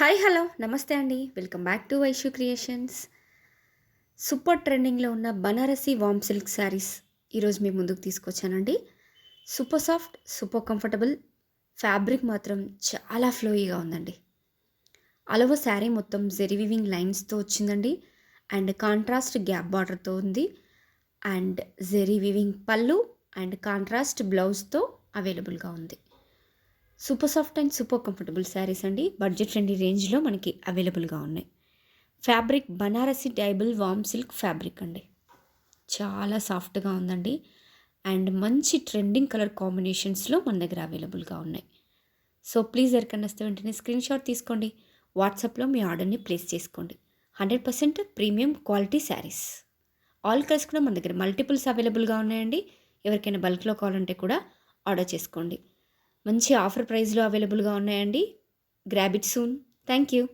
Hi hello నమస్తే అండి. Welcome back to Vaishu creations. Super ట్రెండింగ్లో ఉన్న బనారసి వామ్ సిల్క్ శారీస్ ఈరోజు మీ ముందుకు తీసుకొచ్చానండి. Super soft, super comfortable, fabric మాత్రం చాలా ఫ్లోయీగా ఉందండి. అలవ శారీ మొత్తం జెరీ వివింగ్ లైన్స్తో వచ్చిందండి. అండ్ కాంట్రాస్ట్ గ్యాప్ బార్డర్తో ఉంది. అండ్ జెరీ వివింగ్ పళ్ళు అండ్ కాంట్రాస్ట్ బ్లౌజ్తో అవైలబుల్గా ఉంది. Super soft and super comfortable saris అండి. బడ్జెట్ ఫ్రెండ్లీ రేంజ్లో మనకి అవైలబుల్గా ఉన్నాయి. ఫ్యాబ్రిక్ బనారసి డైబుల్ వామ్ సిల్క్ ఫ్యాబ్రిక్ అండి. చాలా సాఫ్ట్గా ఉందండి. అండ్ మంచి ట్రెండింగ్ కలర్ కాంబినేషన్స్లో మన దగ్గర అవైలబుల్గా ఉన్నాయి. సో ప్లీజ్ ఎవరికన్నా వస్తే వెంటనే స్క్రీన్ షాట్ తీసుకోండి. వాట్సాప్లో మీ ఆర్డర్ని ప్లేస్ చేసుకోండి. 100% premium quality saris. All colours కూడా మన దగ్గర మల్టిపుల్స్ అవైలబుల్గా ఉన్నాయండి. ఎవరికైనా బల్క్లో కావాలంటే కూడా ఆర్డర్ చేసుకోండి. మంచి ఆఫర్ ప్రైస్లో అవైలబుల్గా ఉన్నాయండి. Grab it soon. Thank you.